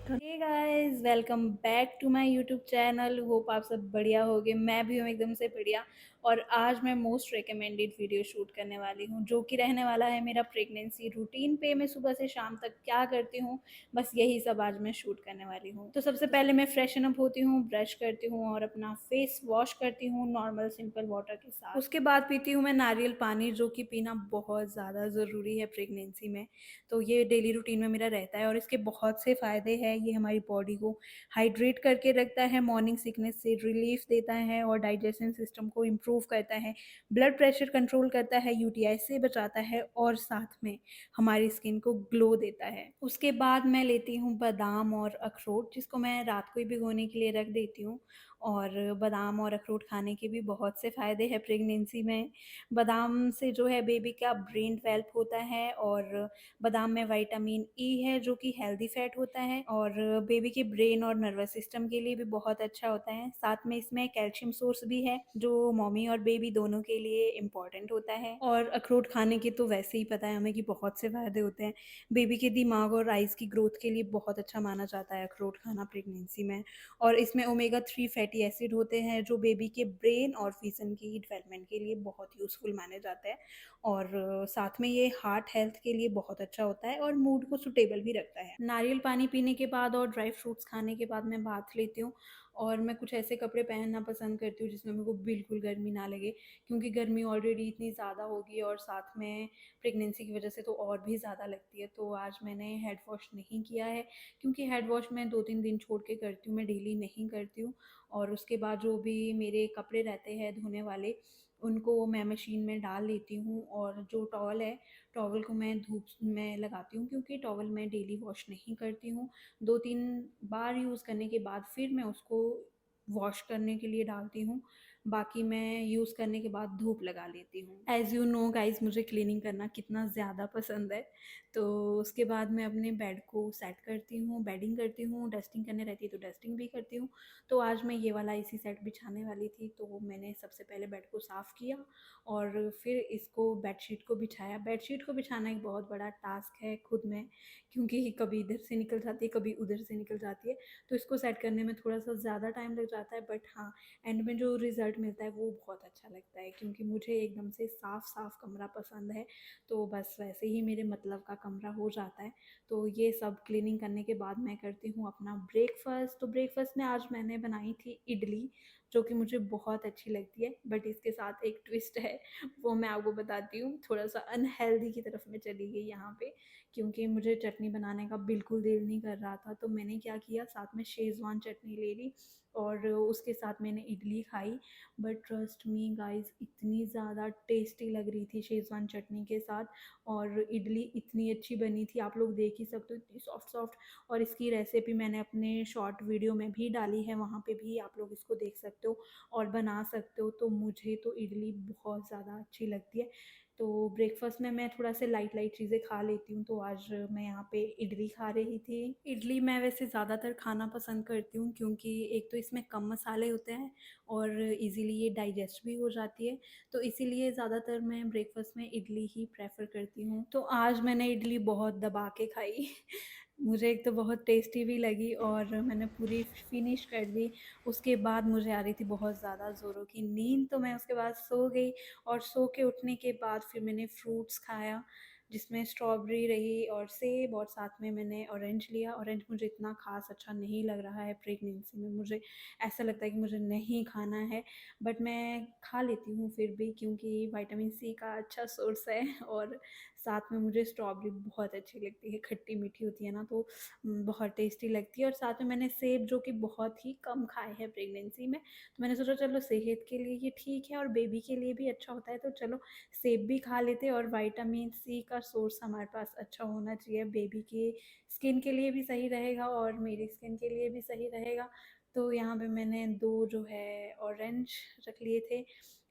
Hey guys, welcome back to my YouTube channel. Hope आप सब बढ़िया होगे। मैं भी हूँ एकदम से बढ़िया। और आज मैं मोस्ट रिकमेंडेड वीडियो शूट करने वाली हूँ, जो कि रहने वाला है मेरा प्रेगनेंसी रूटीन पे। मैं सुबह से शाम तक क्या करती हूँ, बस यही सब आज मैं शूट करने वाली हूँ। तो सबसे पहले मैं फ्रेशन अप होती हूँ, ब्रश करती हूँ और अपना फेस वॉश करती हूँ नॉर्मल सिंपल वाटर के साथ। उसके बाद पीती हूँ मैं नारियल पानी, जो कि पीना बहुत ज़्यादा ज़रूरी है प्रेगनेंसी में। तो ये डेली रूटीन में मेरा रहता है और इसके बहुत से फ़ायदे हैं। ये हमारी बॉडी को हाइड्रेट करके रखता है, मॉर्निंग सिकनेस से रिलीफ देता है और डाइजेशन सिस्टम को इम्प्रूव करता है, ब्लड प्रेशर कंट्रोल करता है, यूटीआई से बचाता है और साथ में हमारी स्किन को ग्लो देता है। उसके बाद मैं लेती हूँ बादाम और अखरोट, जिसको मैं रात को ही भिगोने के लिए रख देती हूँ। और बादाम और अखरोट खाने के भी बहुत से फ़ायदे हैं प्रेगनेंसी में। बादाम से जो है बेबी का ब्रेन डेवलप होता है और बादाम में विटामिन ई है, जो कि हेल्दी फैट होता है और बेबी के ब्रेन और नर्वस सिस्टम के लिए भी बहुत अच्छा होता है। साथ में इसमें कैल्शियम सोर्स भी है, जो मम्मी और बेबी दोनों के लिए इम्पॉर्टेंट होता है। और अखरोट खाने के तो वैसे ही पता है हमें कि बहुत से फ़ायदे होते हैं। बेबी के दिमाग और आइज़ की ग्रोथ के लिए बहुत अच्छा माना जाता है अखरोट खाना प्रेगनेंसी में। और इसमें ओमेगा 3 फैटी एसिड होते हैं, जो बेबी के ब्रेन और फिजन की डेवलपमेंट के लिए बहुत यूज़फुल माने जाते हैं। और साथ में ये हार्ट हेल्थ के लिए बहुत अच्छा होता है और मूड को सुटेबल भी रखता है। नारियल पानी पीने के बाद और ड्राई फ्रूट्स खाने के बाद मैं बाथ लेती हूँ। और मैं कुछ ऐसे कपड़े पहनना पसंद करती हूँ जिसमें मेरे को बिल्कुल गर्मी ना लगे, क्योंकि गर्मी ऑलरेडी इतनी ज़्यादा होगी और साथ में प्रेगनेंसी की वजह से तो और भी ज़्यादा लगती है। तो आज मैंने हेड वॉश नहीं किया है, क्योंकि हेड वॉश मैं 2-3 दिन छोड़ के करती हूँ, मैं डेली नहीं करती हूँ। और उसके बाद जो भी मेरे कपड़े रहते हैं धोने वाले, उनको मैं मशीन में डाल लेती हूँ। और जो टॉवल है, टॉवल को मैं धूप में लगाती हूँ, क्योंकि टॉवल मैं डेली वॉश नहीं करती हूँ। 2-3 बार यूज़ करने के बाद फिर मैं उसको वॉश करने के लिए डालती हूँ। बाकी मैं यूज़ करने के बाद धूप लगा लेती हूँ। एज़ यू नो गाइज़, मुझे क्लीनिंग करना कितना ज़्यादा पसंद है। तो उसके बाद मैं अपने बेड को सेट करती हूँ, बेडिंग करती हूँ, डस्टिंग करने रहती है तो डस्टिंग भी करती हूँ। तो आज मैं ये वाला एसी सेट बिछाने वाली थी, तो मैंने सबसे पहले बेड को साफ़ किया और फिर इसको बेडशीट को बिछाया। बेडशीट को बिछाना एक बहुत बड़ा टास्क है खुद में, क्योंकि कभी इधर से निकल जाती है, कभी उधर से निकल जाती है। तो इसको सेट करने में थोड़ा-सा ज़्यादा टाइम लग जाता है, बट हाँ, एंड में जो रिज़ल्ट मिलता है वो बहुत अच्छा लगता है, क्योंकि मुझे एकदम से साफ़-साफ़ कमरा पसंद है। तो बस वैसे ही मेरे मतलब का कमरा हो जाता है। तो ये सब क्लीनिंग करने के बाद मैं करती हूँ अपना ब्रेकफ़ास्ट। तो ब्रेकफ़ास्ट में आज मैंने बनाई थी इडली, जो कि मुझे बहुत अच्छी लगती है, बट इसके साथ एक ट्विस्ट है, वो मैं आपको बताती हूँ। थोड़ा-सा अनहेल्दी की तरफ मैं चली गई यहाँ पे, क्योंकि मुझे चटनी बनाने का बिल्कुल दिल नहीं कर रहा था। तो मैंने क्या किया, साथ में शेज़वान चटनी ले ली और उसके साथ मैंने इडली खाई। बट ट्रस्ट मी गाइज़, इतनी ज़्यादा टेस्टी लग रही थी शेज़वान चटनी के साथ। और इडली इतनी अच्छी बनी थी, आप लोग देख ही सकते हो, इतनी सॉफ्ट सॉफ्ट। और इसकी रेसिपी मैंने अपने शॉर्ट वीडियो में भी डाली है, वहाँ पे भी आप लोग इसको देख सकते हो और बना सकते हो। तो मुझे तो इडली बहुत ज़्यादा अच्छी लगती है। तो ब्रेकफास्ट में मैं थोड़ा सा लाइट लाइट चीज़ें खा लेती हूँ, तो आज मैं यहाँ पे इडली खा रही थी। इडली मैं वैसे ज़्यादातर खाना पसंद करती हूँ, क्योंकि एक तो इसमें कम मसाले होते हैं और इजीली ये डाइजेस्ट भी हो जाती है। तो इसीलिए ज़्यादातर मैं ब्रेकफास्ट में इडली ही प्रेफ़र करती हूँ। तो आज मैंने इडली बहुत दबा के खाई। मुझे एक तो बहुत टेस्टी भी लगी और मैंने पूरी फ़िनिश कर दी। उसके बाद मुझे आ रही थी बहुत ज़्यादा ज़ोरों की नींद, तो मैं उसके बाद सो गई। और सो के उठने के बाद फिर मैंने फ्रूट्स खाया, जिसमें स्ट्रॉबेरी रही और सेब, और साथ में मैंने ऑरेंज लिया। ऑरेंज मुझे इतना ख़ास अच्छा नहीं लग रहा है प्रेगनेंसी में, मुझे ऐसा लगता है कि मुझे नहीं खाना है, बट मैं खा लेती हूँ फिर भी, क्योंकि विटामिन सी का अच्छा सोर्स है। और साथ में मुझे स्ट्रॉबेरी बहुत अच्छी लगती है, खट्टी मीठी होती है ना, तो बहुत टेस्टी लगती है। और साथ में मैंने सेब, जो कि बहुत ही कम खाए हैं प्रेगनेंसी में, तो मैंने सोचा चलो सेहत के लिए ये ठीक है और बेबी के लिए भी अच्छा होता है, तो चलो सेब भी खा लेते। और विटामिन सी का सोर्स हमारे पास अच्छा होना चाहिए, बेबी की स्किन के लिए भी सही रहेगा और मेरी स्किन के लिए भी सही रहेगा। तो यहाँ पे मैंने 2 जो है ऑरेंज रख लिए थे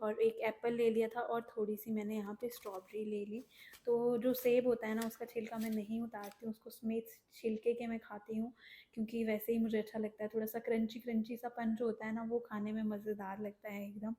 और एक एप्पल ले लिया था और थोड़ी-सी मैंने यहाँ पे स्ट्रॉबेरी ले ली। तो जो सेब होता है ना, उसका छिलका मैं नहीं उतारती हूँ, उसको समेत छिलके के मैं खाती हूँ, क्योंकि वैसे ही मुझे अच्छा लगता है। थोड़ा-सा क्रंची क्रंची सा पन जो होता है ना, वो खाने में मज़ेदार लगता है एकदम।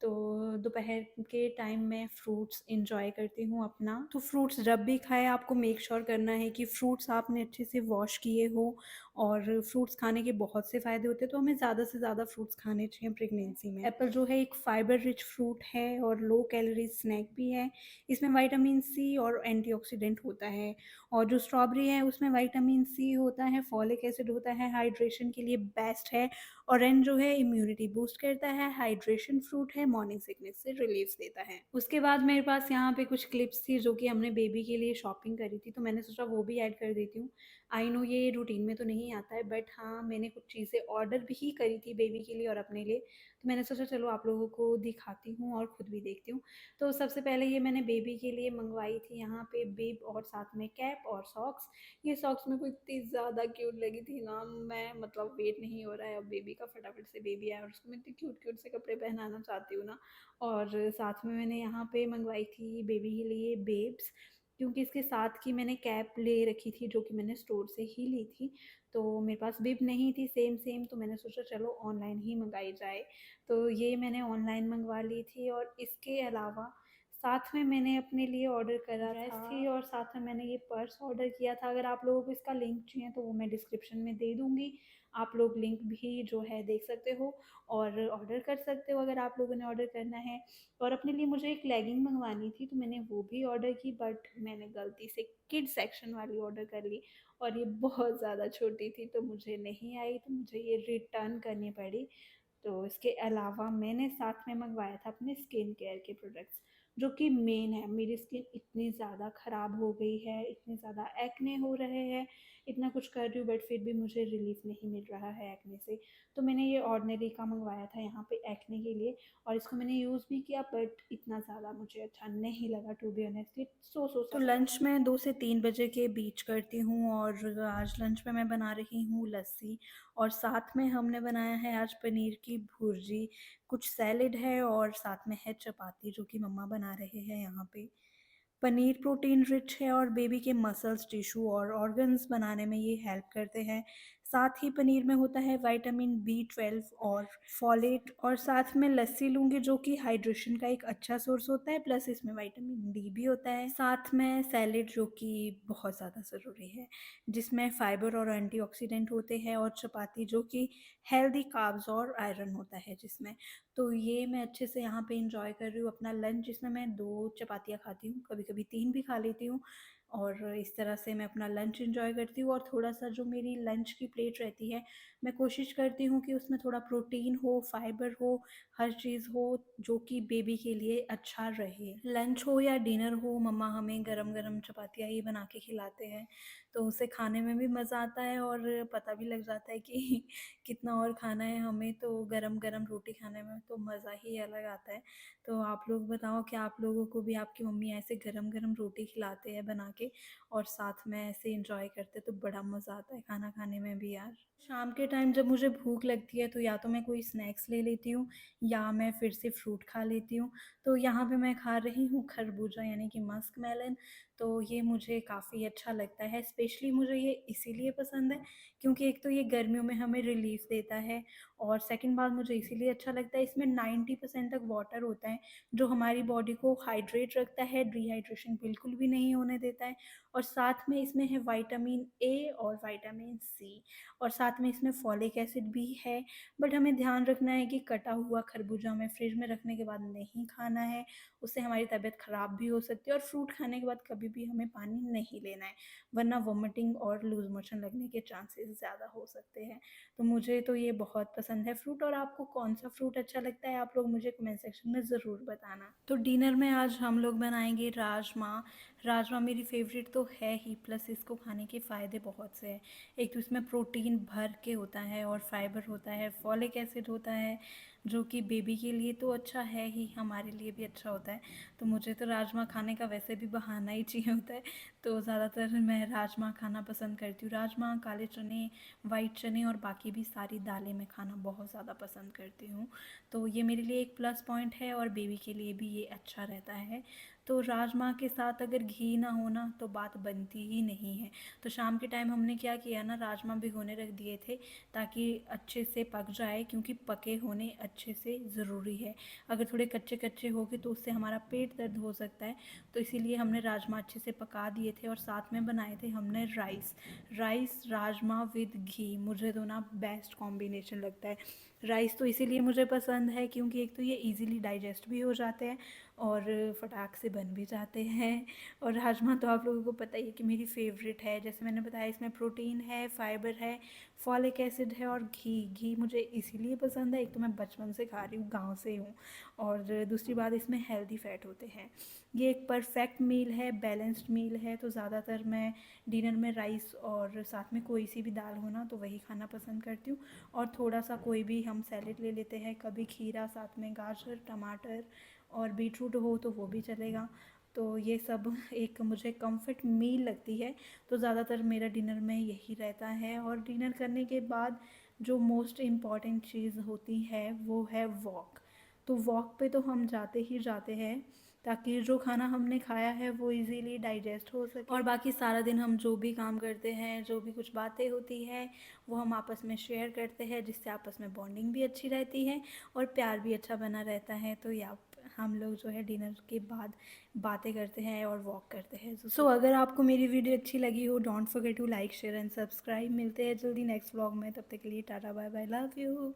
तो दोपहर के टाइम मैं फ्रूट्स एंजॉय करती हूँ अपना। तो फ्रूट्स जब भी खाएं आपको मेक श्योर करना है कि फ्रूट्स आपने अच्छे से वॉश किए हो। और फ्रूट्स खाने के बहुत से फ़ायदे होते हैं, तो हमें ज़्यादा से ज़्यादा फ्रूट्स खाने चाहिए प्रेगनेंसी में। एप्पल जो है एक फाइबर रिच फ्रूट है और लो कैलोरी स्नैक भी है। इसमें विटामिन सी और एंटीऑक्सीडेंट होता है। और जो स्ट्रॉबेरी है उसमें विटामिन सी होता है, फॉलिक एसिड होता है, हाइड्रेशन के लिए बेस्ट है। ऑरेंज जो है इम्यूनिटी बूस्ट करता है, हाइड्रेशन फ्रूट है, मॉर्निंग सिकनेस से रिलीफ देता है। उसके बाद मेरे पास यहाँ पे कुछ क्लिप्स थी जो कि हमने बेबी के लिए शॉपिंग करी थी, तो मैंने सोचा वो भी ऐड कर देती हूँ। आई नो ये रूटीन में तो नहीं आता है, बट हाँ मैंने कुछ चीज़ें ऑर्डर भी करी थी बेबी के लिए और अपने लिए, तो मैंने सोचा चलो आप लोगों को दिखाती हूँ और ख़ुद भी देखती हूँ। तो सबसे पहले ये मैंने बेबी के लिए मंगवाई थी यहाँ पे बिब और साथ में कैप और सॉक्स। ये सॉक्स मेरे को इतनी ज़्यादा क्यूट लगी थी ना, मैं मतलब वेट नहीं हो रहा है अब बेबी का, फटाफट से बेबी आया और उसको मैं इतने क्यूट क्यूट से कपड़े पहनाना चाहती हूँ ना। और साथ में मैंने यहाँ पे मंगवाई थी बेबी के लिए बेब्स, क्योंकि इसके साथ की मैंने कैप ले रखी थी जो कि मैंने स्टोर से ही ली थी। तो मेरे पास बिब नहीं थी सेम सेम, तो मैंने सोचा चलो ऑनलाइन ही मंगाई जाए। तो ये मैंने ऑनलाइन मंगवा ली थी। और इसके अलावा साथ में मैंने अपने लिए ऑर्डर करा ड्रेस थी और साथ में मैंने ये पर्स ऑर्डर किया था। अगर आप लोगों को इसका लिंक चाहिए तो वो मैं डिस्क्रिप्शन में दे दूँगी, आप लोग लिंक भी जो है देख सकते हो और ऑर्डर कर सकते हो अगर आप लोगों ने ऑर्डर करना है। और अपने लिए मुझे एक लेगिंग मंगवानी थी, तो मैंने वो भी ऑर्डर की, बट मैंने गलती से किड सेक्शन वाली ऑर्डर कर ली और ये बहुत ज़्यादा छोटी थी तो मुझे नहीं आई, तो मुझे ये रिटर्न करनी पड़ी। तो इसके अलावा मैंने साथ में मंगवाया था अपने स्किन केयर के प्रोडक्ट्स, जो कि मेन है। मेरी स्किन इतनी ज़्यादा ख़राब हो गई है, इतने ज़्यादा एक्ने हो रहे हैं, इतना कुछ कर रही हूँ बट फिर भी मुझे रिलीफ नहीं मिल रहा है एक्ने से। तो मैंने ये ऑर्डिनरी का मंगवाया था यहाँ पे एक्ने के लिए, और इसको मैंने यूज़ भी किया बट इतना ज़्यादा मुझे अच्छा नहीं लगा टू बी ऑनेस्टली। तो लंच मैं 2 से 3 बजे के बीच करती हूँ और आज लंच में मैं बना रही हूँ लस्सी और साथ में हमने बनाया है आज पनीर की भुर्जी, कुछ सैलेड है और साथ में है चपाती जो कि मम्मा बना रहे हैं यहाँ पे। पनीर प्रोटीन रिच है और बेबी के मसल्स, टिश्यू और ऑर्गन्स बनाने में ये हेल्प करते हैं। साथ ही पनीर में होता है विटामिन बी 12 और फॉलेट, और साथ में लस्सी लूँगी जो कि हाइड्रेशन का एक अच्छा सोर्स होता है, प्लस इसमें विटामिन डी भी होता है। साथ में सैलेड जो कि बहुत ज़्यादा ज़रूरी है, जिसमें फाइबर और एंटीऑक्सीडेंट होते हैं, और चपाती जो कि हेल्दी कार्ब्स और आयरन होता है जिसमें। तो ये मैं अच्छे से यहाँ पे एंजॉय कर रही हूँ अपना लंच, जिसमें मैं 2 चपातियाँ खाती हूँ, कभी-कभी 3 भी खा लेती हूँ। और इस तरह से मैं अपना लंच एंजॉय करती हूँ। और थोड़ा-सा जो मेरी लंच की प्लेट रहती है, मैं कोशिश करती हूँ कि उसमें थोड़ा प्रोटीन हो, फाइबर हो, हर चीज़ हो जो कि बेबी के लिए अच्छा रहे। लंच हो या डिनर हो, मम्मा हमें गरम-गरम चपातियाँ ही बना के खिलाते हैं, तो उसे खाने में भी मज़ा आता है और पता भी लग जाता है कि कितना और खाना है हमें, तो गरम-गरम रोटी खाने में तो मज़ा ही अलग आता है। तो आप लोग बताओ, क्या आप लोगों को भी आपकी मम्मी ऐसे गरम-गरम रोटी खिलाते हैं बना के और साथ में ऐसे एंजॉय करते हैं, तो बड़ा मज़ा आता है खाना खाने में भी यार। शाम के टाइम जब मुझे भूख लगती है तो या तो मैं कोई स्नैक्स ले लेती हूँ या मैं फिर से फ्रूट खा लेती हूँ। तो यहाँ पे मैं खा रही हूँ खरबूजा यानी कि मस्क मेलन, तो ये मुझे काफ़ी अच्छा लगता है। स्पेशली मुझे ये इसीलिए पसंद है क्योंकि एक तो ये गर्मियों में हमें रिलीफ़ देता है, और सेकंड बात मुझे इसीलिए अच्छा लगता है, इसमें 90% तक वाटर होता है जो हमारी बॉडी को हाइड्रेट रखता है, डिहाइड्रेशन बिल्कुल भी नहीं होने देता है। और साथ में इसमें है विटामिन ए और विटामिन सी, और साथ में इसमें फॉलिक एसिड भी है। बट हमें ध्यान रखना है कि कटा हुआ खरबूजा हमें फ्रिज में रखने के बाद नहीं खाना है, उससे हमारी तबीयत ख़राब भी हो सकती है। और फ्रूट खाने के बाद कभी भी हमें पानी नहीं लेना है, वरना वोमिटिंग और लूज़ मोशन लगने के चांसेस ज़्यादा हो सकते हैं। तो मुझे तो ये बहुत पसंद है फ्रूट। और आपको कौन-सा फ्रूट अच्छा लगता है, आप लोग मुझे कमेंट सेक्शन में ज़रूर बताना। तो डिनर में आज हम लोग बनाएँगे राजमा। राजमा मेरी फ़ेवरेट तो है ही, प्लस इसको खाने के फ़ायदे बहुत से हैं। एक तो इसमें प्रोटीन भर के होता है और फाइबर होता है, फॉलिक एसिड होता है, जो कि बेबी के लिए तो अच्छा है ही, हमारे लिए भी अच्छा होता है। तो मुझे तो राजमा खाने का वैसे भी बहाना ही चाहिए होता है, तो ज़्यादातर मैं राजमा खाना पसंद करती हूँ। राजमा, काले चने, वाइट चने और बाकी भी सारी दालें मैं खाना बहुत ज़्यादा पसंद करती हूँ। तो ये मेरे लिए एक प्लस पॉइंट है और बेबी के लिए भी ये अच्छा रहता है। तो राजमा के साथ अगर घी ना हो ना तो बात बनती ही नहीं है। तो शाम के टाइम हमने क्या किया ना, राजमा भिगोने रख दिए थे ताकि अच्छे से पक जाए, क्योंकि पके होने अच्छे से ज़रूरी है। अगर थोड़े कच्चे कच्चे हो गए तो उससे हमारा पेट दर्द हो सकता है। तो इसीलिए हमने राजमा अच्छे से पका दिए थे। और साथ में बनाए थे हमने राइस राजमा विद घी, मुझे तो ना बेस्ट कॉम्बिनेशन लगता है। राइस तो इसीलिए मुझे पसंद है क्योंकि एक तो ये इजीली डाइजेस्ट भी हो जाते हैं और फटाक से बन भी जाते हैं। और राजमा तो आप लोगों को पता ही है कि मेरी फेवरेट है। जैसे मैंने बताया, इसमें प्रोटीन है, फाइबर है, फॉलिक एसिड है और घी मुझे इसीलिए पसंद है। एक तो मैं बचपन से खा रही हूँ, गाँव से हूँ, और दूसरी बात इसमें हेल्दी फैट होते हैं। ये एक परफेक्ट मील है, बैलेंस्ड मील है। तो ज़्यादातर मैं डिनर में राइस और साथ में कोई सी भी दाल हो ना तो वही खाना पसंद करती हूँ। और थोड़ा सा कोई भी हम सैलेड ले लेते हैं, कभी खीरा, साथ में गाजर, टमाटर और बीटरूट हो तो वो भी चलेगा। तो ये सब एक मुझे कंफर्ट मील लगती है। तो ज़्यादातर मेरा डिनर में यही रहता है। और डिनर करने के बाद जो मोस्ट इम्पॉर्टेंट चीज़ होती है वो है वॉक। तो वॉक पे तो हम जाते ही जाते हैं ताकि जो खाना हमने खाया है वो इजीली डाइजेस्ट हो सके। और बाकी सारा दिन हम जो भी काम करते हैं, जो भी कुछ बातें होती हैं, वो हम आपस में शेयर करते हैं, जिससे आपस में बॉन्डिंग भी अच्छी रहती है और प्यार भी अच्छा बना रहता है। तो या हम लोग जो है डिनर के बाद बातें करते हैं और वॉक करते हैं। सो अगर आपको मेरी वीडियो अच्छी लगी हो, don't forget to like, share and subscribe. मिलते हैं जल्दी नेक्स्ट व्लॉग में, तब तक के लिए tata bye bye, love you.